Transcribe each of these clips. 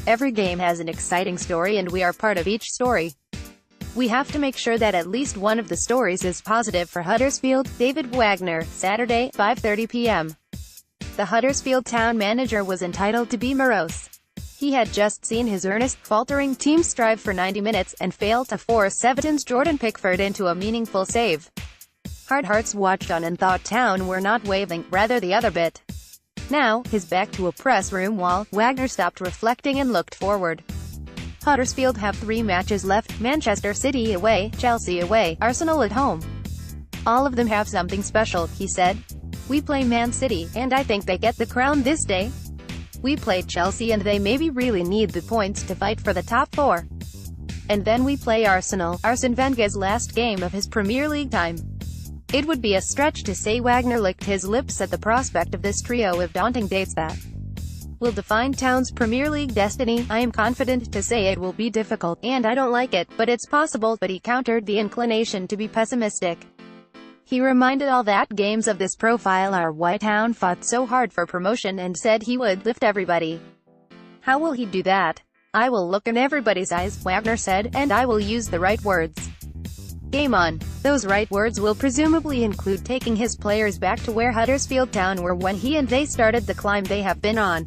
Every game has an exciting story and we are part of each story. We have to make sure that at least one of the stories is positive for Huddersfield. David Wagner, Saturday, 5:30 p.m. The Huddersfield Town manager was entitled to be morose. He had just seen his earnest, faltering team strive for 90 minutes, and failed to force Everton's Jordan Pickford into a meaningful save. Hard hearts watched on and thought Town were not waving, rather the other bit. Now, his back to a press room wall, Wagner stopped reflecting and looked forward. Huddersfield have 3 matches left: Manchester City away, Chelsea away, Arsenal at home. All of them have something special, he said. We play Man City, and I think they get the crown this day. We played Chelsea and they maybe really need the points to fight for the top 4. And then we play Arsenal, Arsene Wenger's last game of his Premier League time. It would be a stretch to say Wagner licked his lips at the prospect of this trio of daunting dates that will define Town's Premier League destiny. I am confident to say it will be difficult, and I don't like it, but it's possible. But he countered the inclination to be pessimistic. He reminded all that games of this profile are why Town fought so hard for promotion, and said he would lift everybody. How will he do that? I will look in everybody's eyes, Wagner said, and I will use the right words. Game on. Those right words will presumably include taking his players back to where Huddersfield Town were when he and they started the climb they have been on.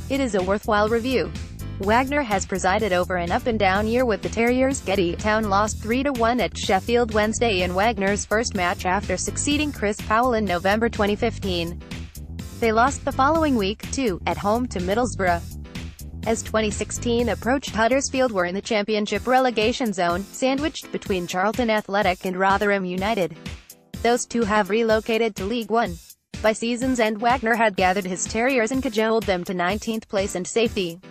It is a worthwhile review. Wagner has presided over an up-and-down year with the Terriers. Getty. Town lost 3-1 at Sheffield Wednesday in Wagner's first match after succeeding Chris Powell in November 2015. They lost the following week, too, at home to Middlesbrough. As 2016 approached, Huddersfield were in the Championship relegation zone, sandwiched between Charlton Athletic and Rotherham United. Those two have relocated to League One. By season's end, Wagner had gathered his Terriers and cajoled them to 19th place and safety.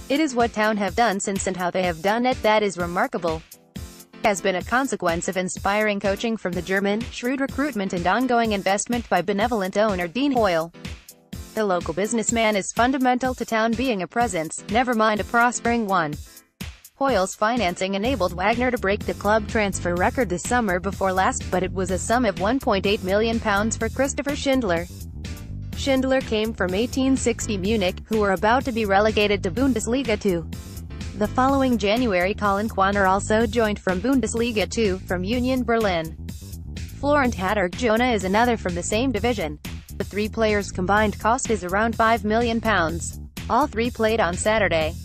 It is what Town have done since and how they have done it that is remarkable. It has been a consequence of inspiring coaching from the German, shrewd recruitment and ongoing investment by benevolent owner Dean Hoyle. The local businessman is fundamental to Town being a presence, never mind a prospering one. Hoyle's financing enabled Wagner to break the club transfer record this summer before last, but it was a sum of £1.8 million for Christopher Schindler. Schindler came from 1860 Munich, who were about to be relegated to Bundesliga 2. The following January, Colin Quaner also joined from Bundesliga 2, from Union Berlin. Florent Hatter-Jonah is another from the same division. The 3 players' combined cost is around £5 million. All 3 played on Saturday.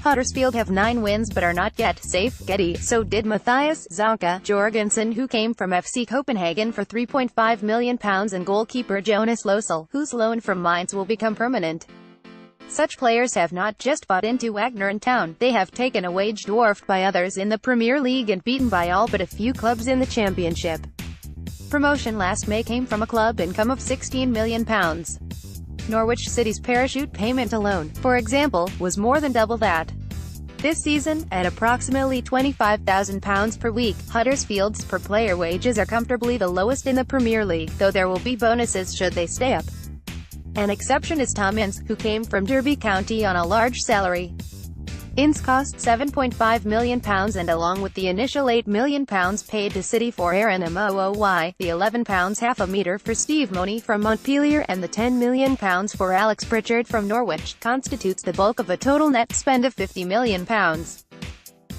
Huddersfield have 9 wins but are not yet safe. Getty. So did Matthias Zonka Jorgensen, who came from FC Copenhagen for £3.5 million, and goalkeeper Jonas Losel, whose loan from Mainz will become permanent. Such players have not just bought into Wagner and Town, they have taken a wage dwarfed by others in the Premier League and beaten by all but a few clubs in the Championship. Promotion last May came from a club income of £16 million. Norwich City's parachute payment alone, for example, was more than double that. This season, at approximately £25,000 per week, Huddersfield's per-player wages are comfortably the lowest in the Premier League, though there will be bonuses should they stay up. An exception is Tom Ince, who came from Derby County on a large salary. Ince cost £7.5 million, and along with the initial £8 million paid to City for Aaron Mooy, the £11 half a metre for Steve Money from Montpellier, and the £10 million for Alex Pritchard from Norwich, constitutes the bulk of a total net spend of £50 million.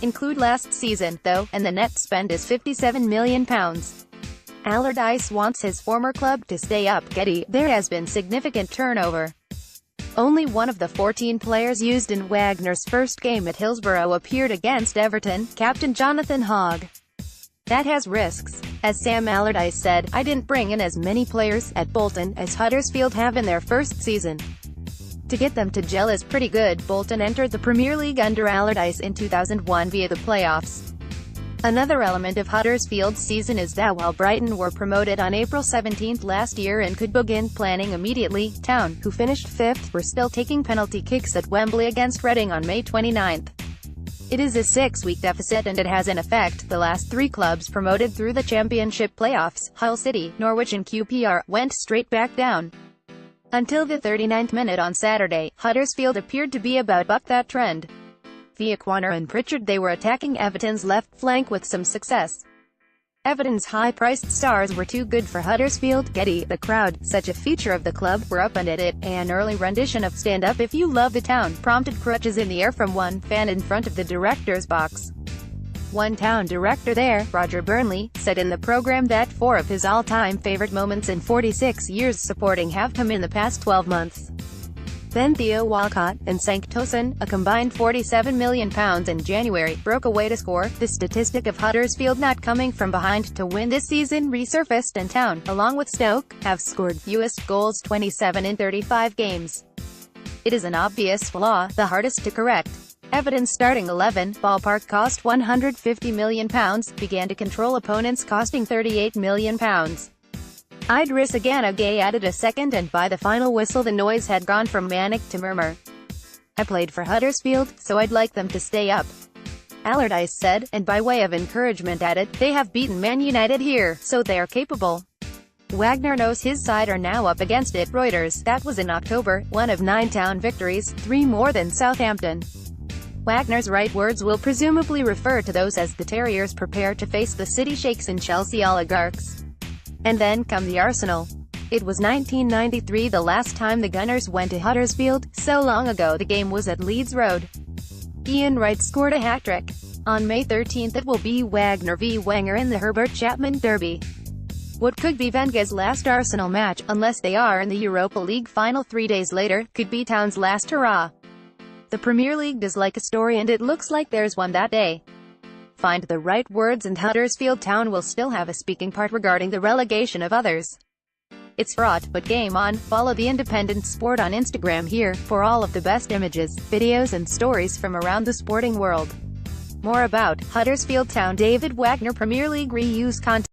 Include last season, though, and the net spend is £57 million. Allardyce wants his former club to stay up. Getty. There has been significant turnover. Only one of the 14 players used in Wagner's first game at Hillsborough appeared against Everton, captain Jonathan Hogg. That has risks. As Sam Allardyce said, I didn't bring in as many players at Bolton as Huddersfield have in their first season. To get them to gel is pretty good. Bolton entered the Premier League under Allardyce in 2001 via the playoffs. Another element of Huddersfield's season is that while Brighton were promoted on April 17 last year and could begin planning immediately, Town, who finished 5th, were still taking penalty kicks at Wembley against Reading on May 29. It is a 6-week deficit, and it has in effect the last 3 clubs promoted through the Championship playoffs, Hull City, Norwich and QPR, went straight back down. Until the 39th minute on Saturday, Huddersfield appeared to be about buck that trend. Via Quaner and Pritchard they were attacking Everton's left flank with some success. Everton's high-priced stars were too good for Huddersfield. Getty, the crowd, such a feature of the club, were up and at it. An early rendition of Stand Up If You Love the Town prompted crutches in the air from one fan in front of the director's box. One town director there, Roger Burnley, said in the program that 4 of his all-time favorite moments in 46 years supporting have come in the past 12 months. Then Theo Walcott and Cenk Tosun, a combined £47 million in January, broke away to score. The statistic of Huddersfield not coming from behind to win this season resurfaced, and Town, along with Stoke, have scored fewest goals, 27 in 35 games. It is an obvious flaw, the hardest to correct. Everton's starting 11, ballpark cost £150 million, began to control opponents costing £38 million. Idris Agana Gay added a second, and by the final whistle the noise had gone from manic to murmur. I played for Huddersfield, so I'd like them to stay up, Allardyce said, and by way of encouragement added, they have beaten Man United here, so they are capable. Wagner knows his side are now up against it. Reuters, that was in October, 1 of 9 Town victories, 3 more than Southampton. Wagner's right words will presumably refer to those as the Terriers prepare to face the City Sheikhs and Chelsea oligarchs. And then come the Arsenal. It was 1993 the last time the Gunners went to Huddersfield, so long ago the game was at Leeds Road. Ian Wright scored a hat-trick. On May 13 it will be Wagner v Wenger in the Herbert Chapman Derby. What could be Wenger's last Arsenal match, unless they are in the Europa League final 3 days later, could be Town's last hurrah. The Premier League does like a story, and it looks like there's one that day. Find the right words and Huddersfield Town will still have a speaking part regarding the relegation of others. It's fraught, but game on. Follow the Independent Sport on Instagram here, for all of the best images, videos and stories from around the sporting world. More about Huddersfield Town. David Wagner Premier League reuse content.